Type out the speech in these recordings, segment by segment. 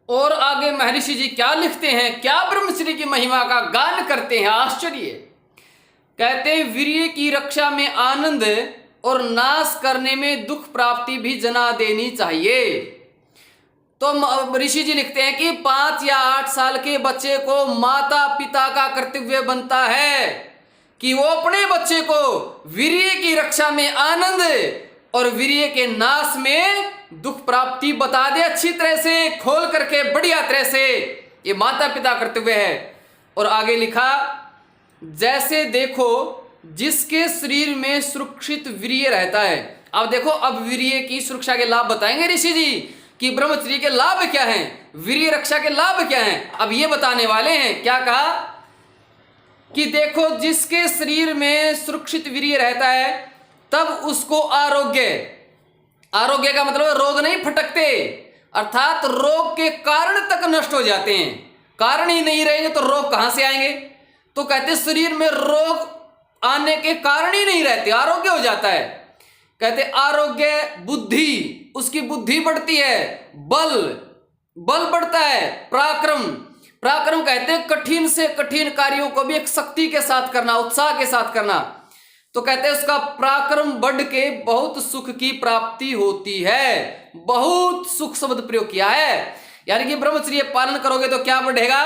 और आगे महर्षि जी क्या लिखते हैं, क्या ब्रह्मचर्य की महिमा का गान करते हैं, आश्चर्य। कहते हैं वीर्य की रक्षा में आनंद और नाश करने में दुख प्राप्ति भी जना देनी चाहिए। तो ऋषि जी लिखते हैं कि 5 या 8 साल के बच्चे को माता पिता का कर्तव्य बनता है कि वो अपने बच्चे को वीर्य की रक्षा में आनंद और वीर्य के नाश में दुख प्राप्ति बता दे, अच्छी तरह से खोल करके बढ़िया तरह से। ये माता पिता कर्तव्य है। और आगे लिखा, जैसे देखो जिसके शरीर में सुरक्षित वीर्य रहता है। अब देखो, अब वीर्य की सुरक्षा के लाभ बताएंगे ऋषि जी कि ब्रह्मचर्य के लाभ क्या हैं, वीर्य रक्षा के लाभ क्या हैं। अब ये बताने वाले हैं। क्या कहा कि देखो जिसके शरीर में सुरक्षित वीर्य रहता है तब उसको आरोग्य, आरोग्य का मतलब रोग नहीं फटकते, अर्थात रोग के कारण तक नष्ट हो जाते हैं। कारण ही नहीं रहेंगे तो रोग कहां से आएंगे। तो कहते शरीर में रोग आने के कारण ही नहीं रहते, आरोग्य हो जाता है। कहते आरोग्य, बुद्धि, उसकी बुद्धि बढ़ती है, बल, बल बढ़ता है, पराक्रम, पराक्रम कहते हैं कठिन से कठिन कार्यों को भी एक शक्ति के साथ करना, उत्साह के साथ करना। तो कहते हैं उसका पराक्रम बढ़ के बहुत सुख की प्राप्ति होती है। बहुत सुख शब्द प्रयोग किया है, यानी कि ब्रह्मचर्य पालन करोगे तो क्या बढ़ेगा,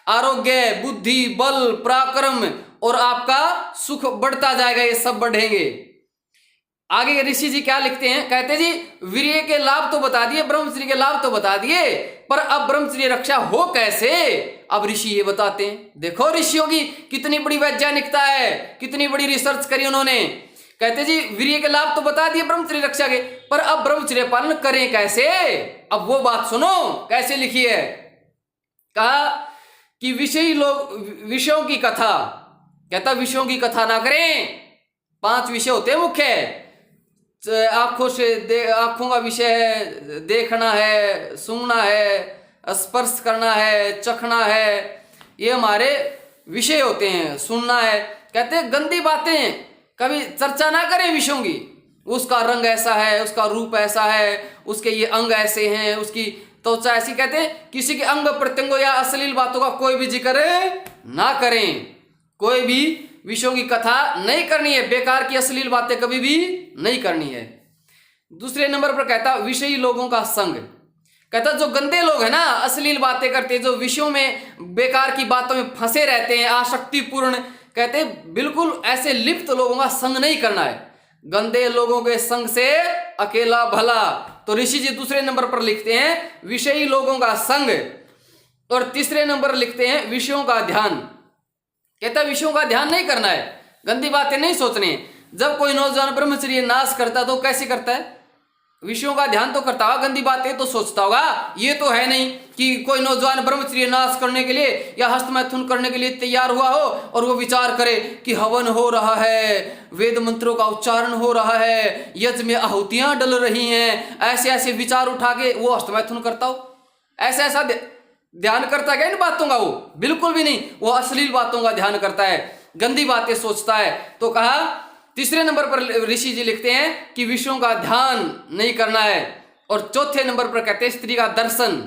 आरोग्य, बुद्धि, बल, पराक्रम और आपका सुख बढ़ता जाएगा, ये सब बढ़ेंगे। आगे ऋषि जी क्या लिखते हैं, कहते जी वीर्य के लाभ तो बता दिए, ब्रह्मचर्य के लाभ तो बता दिए, पर अब ब्रह्मचर्य रक्षा हो कैसे। अब ऋषि ये बताते हैं। देखो ऋषियों की कितनी बड़ी वैज्ञानिकता है, कितनी बड़ी रिसर्च करी उन्होंने। कहते जी वीर्य के लाभ तो बता दिए ब्रह्मचर्य रक्षा के, पर अब ब्रह्मचर्य पालन करें कैसे। अब वो बात सुनो कैसे लिखी है। कहा कि विषयों की कथा, कहता विषयों की कथा ना करें। 5 विषय होते हैं मुख्य। आंखों का विषय है, देखना है, सुनना है, स्पर्श करना है, चखना है, ये हमारे विषय होते हैं। सुनना है, कहते हैं गंदी बातें कभी चर्चा ना करें विषयों की। उसका रंग ऐसा है, उसका रूप ऐसा है, उसके ये अंग ऐसे हैं, उसकी त्वचा ऐसी। कहते हैं किसी के अंग प्रत्यंगों या अश्लील बातों का कोई भी जिक्र ना करें, कोई भी विषयों की कथा नहीं करनी है, बेकार की अश्लील बातें कभी भी नहीं करनी है। दूसरे नंबर पर कहता विषयी लोगों का संग। कहता जो गंदे लोग हैं ना, अश्लील बातें करते हैं, जो विषयों में बेकार की बातों में फंसे रहते हैं, आसक्तिपूर्ण, कहते बिल्कुल ऐसे लिप्त लोगों का संग नहीं करना है। गंदे लोगों के संग से अकेला भला। तो ऋषि जी दूसरे नंबर पर लिखते हैं विषयी लोगों का संग, और तीसरे नंबर लिखते हैं विषयों का ध्यान। कहता विषयों का ध्यान नहीं करना है, गंदी बातें नहीं सोचनी। जब कोई नौजवान ब्रह्मचर्य नाश करता तो कैसे करता है, विषयों का ध्यान तो करता होगा, गंदी बातें तो सोचता होगा। ये तो है नहीं कि कोई नौजवान ब्रह्मचर्य नाश करने के लिए या हस्तमैथुन करने के लिए तैयार हुआ हो और वो विचार करे कि हवन हो रहा है, वेद मंत्रों का उच्चारण हो रहा है, यज्ञ में आहुतियां डल रही हैं, ऐसे ऐसे विचार उठा के वो हस्तमैथुन करता हो। ऐसा ध्यान करता है क्या इन बातों का, वो बिल्कुल भी नहीं। वो अश्लील बातों का ध्यान करता है, गंदी बातें सोचता है। तो कहा तीसरे नंबर पर ऋषि जी लिखते हैं कि विषयों का ध्यान नहीं करना है। और चौथे नंबर पर कहते हैं स्त्री का दर्शन,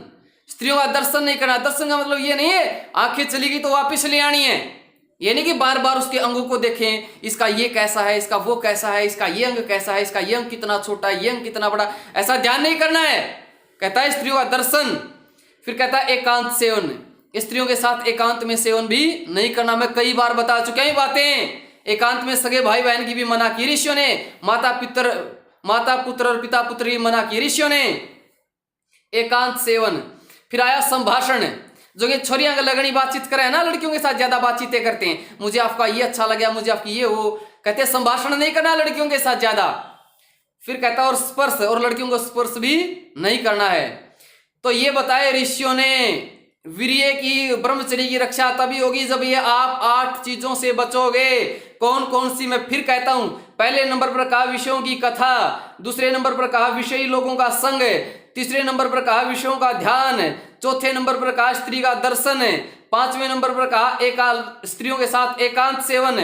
स्त्रियों का दर्शन नहीं करना। दर्शन का मतलब ये नहीं है आंखें चली गई तो वापस ले आनी है, ये नहीं कि बार बार उसके अंगों को देखें, इसका ये कैसा है, इसका वो कैसा है, इसका ये अंग कैसा है, इसका ये अंग कितना छोटा है, ये अंग कितना बड़ा, ऐसा ध्यान नहीं करना है। कहता है स्त्रियों का दर्शन। फिर कहता है एकांत सेवन, स्त्रियों के साथ एकांत में सेवन भी नहीं करना। मैं कई बार बता चुका हूं बातें। एकांत में सगे भाई बहन की भी मना की ऋषियों ने, माता पुत्र और पिता पुत्र की मना की ऋषियों ने। एकांत सेवन। फिर आया संभाषण, जो कि छोरियां लगनी बातचीत करे ना, लड़कियों के साथ ज्यादा बातचीतें करते हैं, मुझे आपका ये अच्छा लगा, मुझे आपकी ये वो, कहते हैं संभाषण नहीं करना लड़कियों के साथ ज्यादा। फिर कहता और स्पर्श, और लड़कियों को स्पर्श भी नहीं करना है। तो ये बताए ऋषियों ने वीर्य की, ब्रह्मचर्य की रक्षा तभी होगी जब ये आप 8 चीजों से बचोगे। कौन कौन सी मैं फिर कहता हूं। पहले नंबर पर कहा विषयों की कथा, दूसरे नंबर पर कहा विषयी लोगों का संग, तीसरे नंबर पर कहा विषयों का ध्यान, चौथे नंबर पर कहा स्त्री का दर्शन, 5वें नंबर पर कहा स्त्रियों के साथ एकांत सेवन,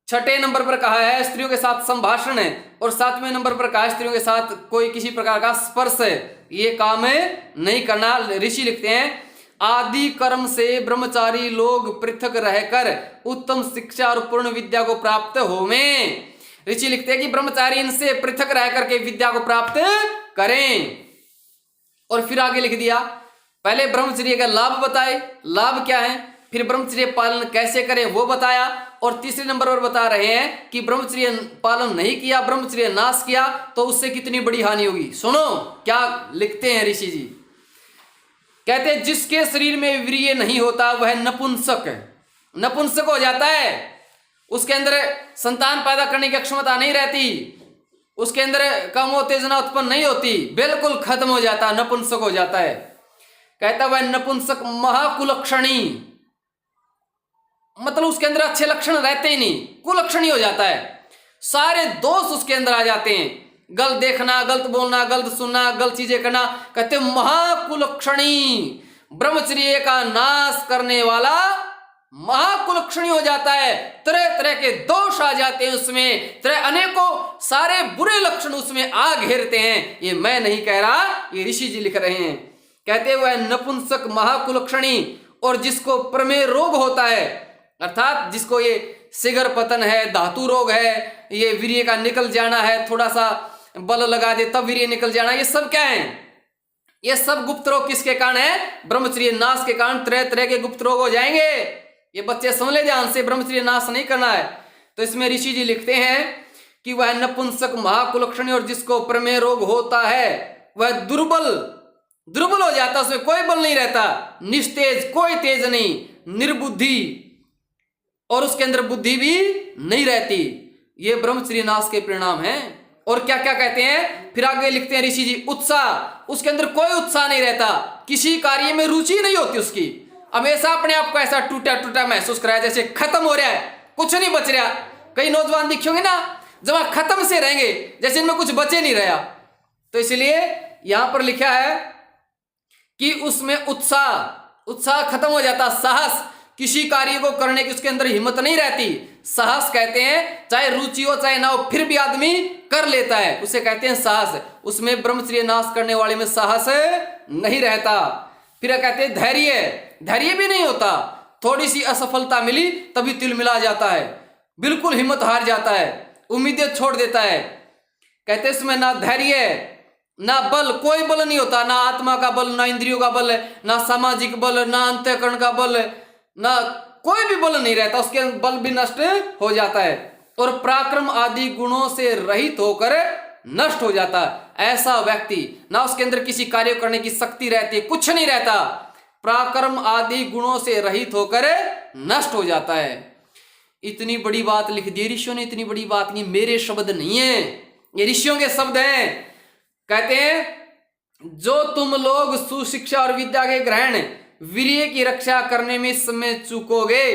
छठे नंबर पर कहा है स्त्रियों के साथ संभाषण है, और सातवें नंबर पर कहा है स्त्रियों के साथ कोई किसी प्रकार का स्पर्श है, ये काम नहीं करना। ऋषि लिखते हैं आदि कर्म से ब्रह्मचारी लोग पृथक रहकर उत्तम शिक्षा और पूर्ण विद्या को प्राप्त होवें। ऋषि लिखते हैं कि ब्रह्मचारी इनसे पृथक रह करके विद्या को प्राप्त करें। और फिर आगे लिख दिया, पहले ब्रह्मचर्य का लाभ बताए, लाभ क्या है, फिर ब्रह्मचर्य पालन कैसे करें वो बताया, और तीसरे नंबर पर बता रहे हैं कि ब्रह्मचर्य पालन नहीं किया, ब्रह्मचर्य नाश किया तो उससे कितनी बड़ी हानि होगी। सुनो क्या लिखते हैं ऋषि जी, कहते हैं जिसके शरीर में वीर्य नहीं होता वह नपुंसक है, नपुंसक हो जाता है, उसके अंदर संतान पैदा करने की क्षमता नहीं रहती, उसके अंदर कामोत्तेजना उत्पन्न नहीं होती, बिल्कुल खत्म हो जाता, नपुंसक हो जाता है। कहता वह नपुंसक महाकुलक्षणी, मतलब उसके अंदर अच्छे लक्षण रहते ही नहीं, कुलक्षणी हो जाता है, सारे दोष उसके अंदर आ जाते हैं, गलत देखना, गलत बोलना, गलत सुनना, गलत चीजें करना। कहते महाकुलक्षणी, ब्रह्मचर्य का नाश करने वाला महाकुलक्षणी हो जाता है, तरह तरह के दोष आ जाते हैं उसमें, तरह अनेकों सारे बुरे लक्षण उसमें आ घेरते हैं। ये मैं नहीं कह रहा, ये ऋषि जी लिख रहे हैं। कहते हुए नपुंसक महाकुलक्षणी, और जिसको प्रमेय रोग होता है, अर्थात जिसको ये शिगर पतन है, धातु रोग है, ये वीर्य का निकल जाना है, थोड़ा सा बल लगा दे तब वीर्य निकल जाना, ये सब क्या है, ये सब गुप्त रोग किसके कारण है, ब्रह्मचर्य नाश के कारण तरह तरह के गुप्त रोग हो जाएंगे। ये बच्चे समझ ले ध्यान से, ब्रह्मचर्य नाश नहीं करना है। तो इसमें ऋषि जी लिखते हैं कि वह नपुंसक महाकुलक्षणी, और जिसको प्रमेय रोग होता है वह दुर्बल हो जाता, उसमें कोई बल नहीं रहता, निस्तेज, कोई तेज नहीं, निर्बुद्धि, और उसके अंदर बुद्धि भी नहीं रहती। ये ब्रह्मचर्य नाश के परिणाम हैं। और क्या क्या कहते हैं, फिर आगे लिखते हैं ऋषि जी, उत्साह, उसके अंदर कोई उत्साह नहीं रहता, किसी कार्य में रुचि नहीं होती उसकी, हमेशा अपने आप को ऐसा टूटा टूटा महसूस कराया जैसे खत्म हो रहा है, कुछ नहीं बच रहा। कई नौजवान दिखेंगे ना, जब खत्म से रहेंगे, जैसे इनमें कुछ बचे नहीं रहा। तो इसलिए यहां पर लिखा है कि उसमें उत्साह खत्म हो जाता, साहस, किसी कार्य को करने की उसके अंदर हिम्मत नहीं रहती। साहस कहते हैं, चाहे रुचि हो चाहे ना हो, फिर भी आदमी कर लेता है, उसे कहते हैं साहस। उसमें ब्रह्मचर्य नाश करने वाले में साहस नहीं रहता। फिर कहते हैं धैर्य भी नहीं होता, थोड़ी सी असफलता मिली तभी तिल मिला जाता है, बिल्कुल हिम्मत हार जाता है, उम्मीदें छोड़ देता है। कहते हैं इसमें ना धैर्य ना बल, कोई बल नहीं होता, ना आत्मा का बल, ना इंद्रियों का बल, ना सामाजिक बल, ना अंतःकरण का बल, ना कोई भी बल नहीं रहता, उसके बल भी नष्ट हो जाता है, और पराक्रम आदि गुणों से रहित होकर नष्ट हो जाता है। ऐसा व्यक्ति, ना उसके अंदर किसी कार्य करने की शक्ति रहती है, कुछ नहीं रहता, पराक्रम आदि गुणों से रहित होकर नष्ट हो जाता है। इतनी बड़ी बात लिख दी ऋषियों ने, इतनी बड़ी बात नहीं, मेरे शब्द नहीं है, ये ऋषियों के शब्द हैं। कहते हैं जो तुम लोग सुशिक्षा और विद्या के ग्रहण वीर्य की रक्षा करने में इस समय चूकोगे,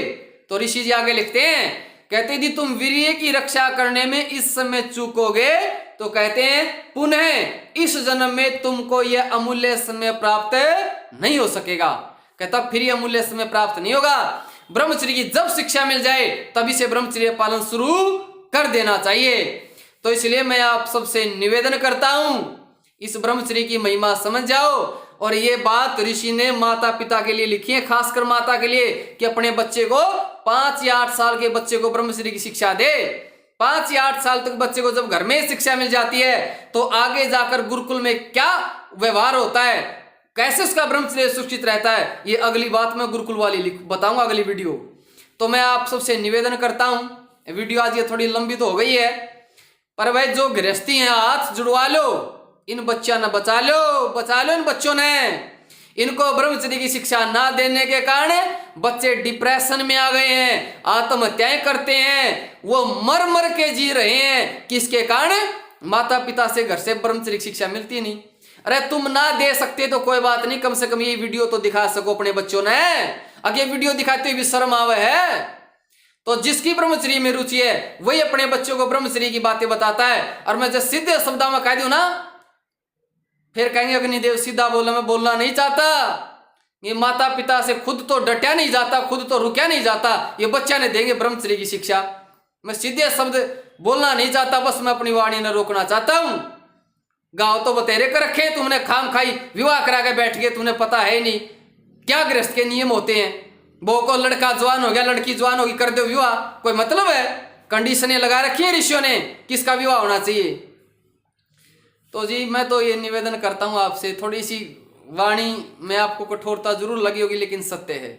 तो ऋषि जी आगे लिखते हैं, कहते यदि तुम वीर्य की रक्षा करने में इस समय चूकोगे तो कहते हैं पुनः इस जन्म में तुमको यह अमूल्य समय प्राप्त नहीं हो सकेगा। कहता फिर यह अमूल्य समय प्राप्त नहीं होगा, ब्रह्मचर्य की जब शिक्षा मिल जाए तभी से ब्रह्मचर्य पालन शुरू कर देना चाहिए। तो इसलिए मैं आप सबसे निवेदन करता हूं, इस ब्रह्मचर्य की महिमा समझ जाओ। और ये बात ऋषि ने माता पिता के लिए लिखी है, खासकर माता के लिए, कि अपने बच्चे को 5 या 8 साल के बच्चे को ब्रह्मचर्य की शिक्षा दे। 5 या 8 साल तक बच्चे को जब घर में शिक्षा मिल जाती है तो आगे जाकर गुरुकुल में क्या व्यवहार होता है, कैसे उसका ब्रह्मचर्य सुरक्षित रहता है, ये अगली बात मैं गुरुकुल वाली बताऊंगा अगली वीडियो। तो मैं आप सबसे निवेदन करता हूं, वीडियो आज ये थोड़ी लंबी तो हो गई है, पर भाई जो गृहस्थी हैं हाथ जुड़वा लो, इन बच्चों ने बचा लो इन बच्चों ने। इनको ब्रह्मचर्य की शिक्षा ना देने के कारण बच्चे डिप्रेशन में आ गए हैं, आत्महत्याएं करते हैं, वो मर मर के जी रहे हैं। किसके कारण? माता पिता से घर से ब्रह्मचर्य की शिक्षा मिलती नहीं। अरे तुम ना दे सकते तो कोई बात नहीं, कम से कम ये वीडियो तो दिखा सको अपने बच्चों ने। अगर वीडियो दिखाते हुए भी शर्म आवे है, तो जिसकी ब्रह्मचर्य में रुचि है वही अपने बच्चों को ब्रह्मचर्य की बातें बताता है। और मैं जब सीधे शब्दों में कह दूं ना, फिर कहेंगे अग्निदेव सीधा बोला, मैं बोलना नहीं चाहता। ये माता पिता से खुद तो डटा नहीं जाता, खुद तो रुका नहीं जाता, ये बच्चा ने देंगे ब्रह्मचर्य की शिक्षा। मैं सीधे शब्द बोलना नहीं चाहता, बस मैं अपनी वाणी न रोकना चाहता हूं। गांव तो बतेरे कर रखे, तुमने खाम खाई विवाह करा के बैठ गए, तुम्हें पता है नहीं क्या गृहस्थ के नियम होते हैं। वो को लड़का जवान हो गया, लड़की जवान होगी, कर दो विवाह, कोई मतलब है? कंडीशनें लगा रखी है ऋषियों ने किसका विवाह होना चाहिए। तो जी मैं तो ये निवेदन करता हूं आपसे, थोड़ी सी वाणी में आपको कठोरता जरूर लगी होगी, लेकिन सत्य है।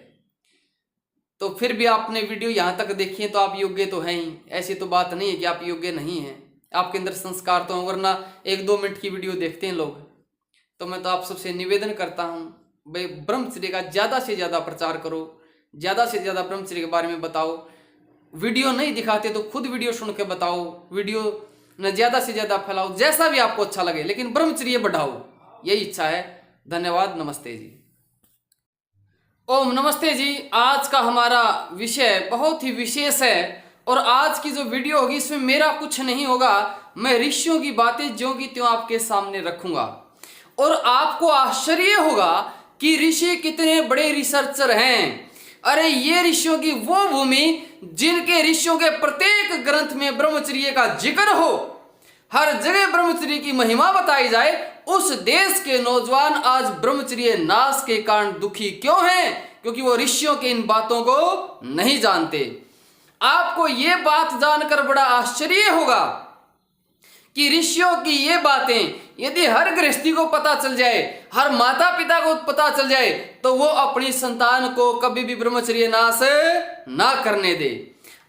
तो फिर भी आपने वीडियो यहाँ तक देखी है तो आप योग्य तो हैं ही, ऐसी तो बात नहीं है कि आप योग्य नहीं हैं, आपके अंदर संस्कार तो हैं, वरना 1-2 मिनट की वीडियो देखते हैं लोग। तो मैं तो आप सबसे निवेदन करता हूँ भाई ब्रह्मचर्य का ज़्यादा से ज़्यादा प्रचार करो, ज़्यादा से ज़्यादा ब्रह्मचर्य के बारे में बताओ। वीडियो नहीं दिखाते तो खुद वीडियो सुन के बताओ, वीडियो न ज़्यादा से ज़्यादा फैलाओ, जैसा भी आपको अच्छा लगे, लेकिन ब्रह्मचर्य बढ़ाओ, यही इच्छा है। धन्यवाद, नमस्ते जी। ओम नमस्ते जी। आज का हमारा विषय बहुत ही विशेष है और आज की जो वीडियो होगी इसमें मेरा कुछ नहीं होगा, मैं ऋषियों की बातें ज्यों की त्यों आपके सामने रखूंगा और आपको आश्चर्य होगा कि ऋषि कितने बड़े रिसर्चर हैं। अरे ये ऋषियों की वो भूमि जिनके ऋषियों के प्रत्येक ग्रंथ में ब्रह्मचर्य का जिक्र हो, हर जगह ब्रह्मचर्य की महिमा बताई जाए, उस देश के नौजवान आज ब्रह्मचर्य नाश के कारण दुखी क्यों हैं? क्योंकि वो ऋषियों के इन बातों को नहीं जानते। आपको ये बात जानकर बड़ा आश्चर्य होगा कि ऋषियों की ये बातें यदि हर गृहस्थी को पता चल जाए, हर माता पिता को पता चल जाए, तो वो अपनी संतान को कभी भी ब्रह्मचर्य नाश ना करने दे।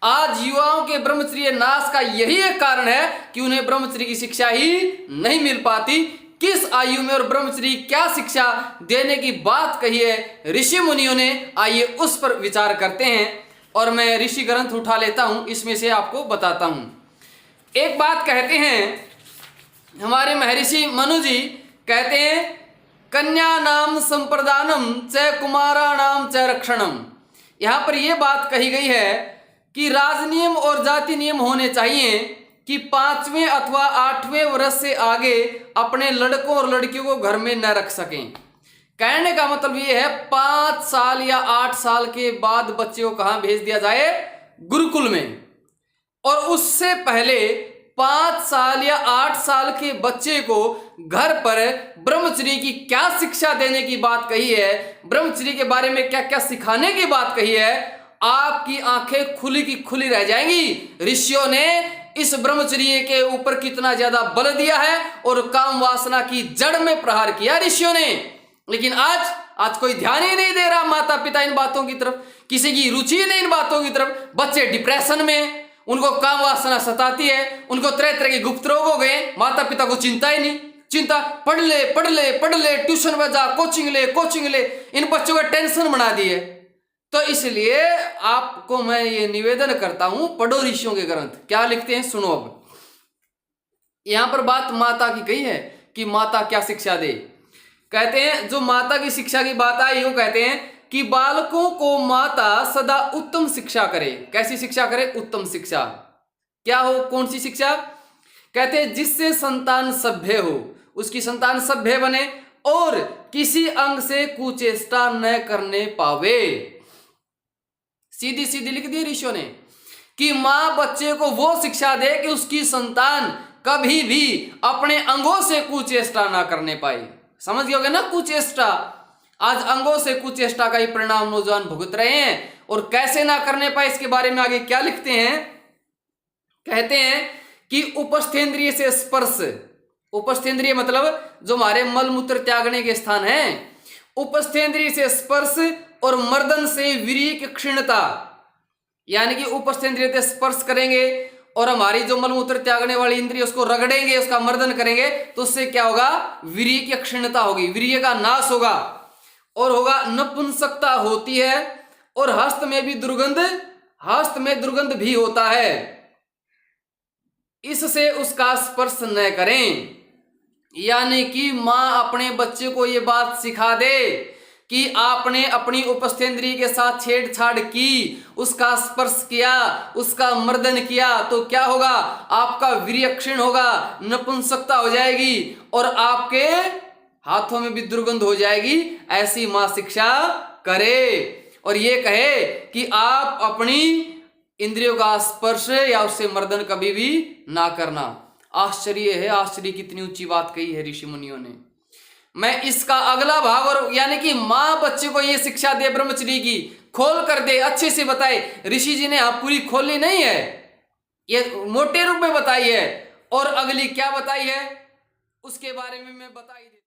आज युवाओं के ब्रह्मचर्य नाश का यही एक कारण है कि उन्हें ब्रह्मचर्य की शिक्षा ही नहीं मिल पाती। किस आयु में और ब्रह्मचर्य क्या शिक्षा देने की बात कही है ऋषि मुनियों ने, आइए उस पर विचार करते हैं। और मैं ऋषि ग्रंथ उठा लेता हूं, इसमें से आपको बताता हूं। एक बात कहते हैं हमारे महर्षि मनु जी, कहते हैं कन्या नाम संप्रदानम च कुमारा नाम च रक्षणम। यहां पर यह बात कही गई है कि राजनियम और जाति नियम होने चाहिए कि 5वें अथवा 8वें वर्ष से आगे अपने लड़कों और लड़कियों को घर में न रख सकें। कहने का मतलब ये है 5 साल या 8 साल के बाद बच्चे को कहाँ भेज दिया जाए? गुरुकुल में। और उससे पहले 5 साल या 8 साल के बच्चे को घर पर ब्रह्मचर्य की क्या शिक्षा देने की बात कही है, ब्रह्मचर्य के बारे में क्या क्या सिखाने की बात कही है, आपकी आंखें खुली की खुली रह जाएंगी। ऋषियों ने इस ब्रह्मचर्य के ऊपर कितना ज्यादा बल दिया है और काम वासना की जड़ में प्रहार किया ऋषियों ने। लेकिन आज कोई ध्यान ही नहीं दे रहा माता पिता इन बातों की तरफ, किसी की रुचि नहीं इन बातों की तरफ। बच्चे डिप्रेशन में, उनको काम वासना सताती है, उनको तरह तरह के गुप्त रोग हो गए, माता पिता को चिंता ही नहीं। चिंता, पढ़ ले, ट्यूशन में जा, कोचिंग ले, इन बच्चों का टेंशन बना दिए। तो इसलिए आपको मैं ये निवेदन करता हूं, पढ़ो ऋषियों के ग्रंथ, क्या लिखते हैं सुनो। अब यहां पर बात माता की कही है कि माता क्या शिक्षा दे। कहते हैं जो माता की शिक्षा की बात आई, वो कहते हैं कि बालकों को माता सदा उत्तम शिक्षा करे। कैसी शिक्षा करे? उत्तम शिक्षा। क्या हो? कौन सी शिक्षा? कहते हैं जिससे संतान सभ्य हो, उसकी संतान सभ्य बने और किसी अंग से कुचेष्टा न करने पावे। सीधी सीधी लिख दिए ऋषियों ने कि मां बच्चे को वो शिक्षा दे कि उसकी संतान कभी भी अपने अंगों से कुचेष्टा ना करने पाए। समझ गए ना? कुचेष्टा, आज अंगों से कुचेष्टा का ही परिणाम नौजवान भुगत रहे हैं। और कैसे ना करने पाए इसके बारे में आगे क्या लिखते हैं? कहते हैं कि उपस्थेंद्रिय से स्पर्श, उपस्थेंद्रिय मतलब जो हमारे मल मूत्र त्यागने के स्थान हैं, उपस्थेंद्रिय से स्पर्श और मर्दन से वीर्य क्षीणता, यानी कि उपस्थेंद्रिय से स्पर्श करेंगे और हमारी जो मलमूत्र त्यागने वाली इंद्रिय उसको रगड़ेंगे, उसका मर्दन करेंगे, तो उससे क्या होगा? वीर्य की क्षीणता होगी, वीर्य का नाश होगा और होगा नपुंसकता होती है और हस्त में दुर्गंध भी होता है। इससे उसका स्पर्श न करें। यानी कि मां अपने बच्चे को ये बात सिखा दे कि आपने अपनी उपस्थेंद्रिय के साथ छेड़छाड़ की, उसका स्पर्श किया, उसका मर्दन किया, तो क्या होगा? आपका वीर्य क्षीण होगा, नपुंसकता हो जाएगी और आपके हाथों में भी दुर्गंध हो जाएगी। ऐसी मां शिक्षा करे और ये कहे कि आप अपनी इंद्रियों का स्पर्श या उससे मर्दन कभी भी ना करना। आश्चर्य है, आश्चर्य कितनी ऊंची बात कही है ऋषि मुनियों ने। मैं इसका अगला भाग, और यानी कि माँ बच्चे को ये शिक्षा दे ब्रह्मचर्य की, खोल कर दे, अच्छे से बताए। ऋषि जी ने आप पूरी खोली नहीं है, ये मोटे रूप में बताई है, और अगली क्या बताई है उसके बारे में मैं बताई।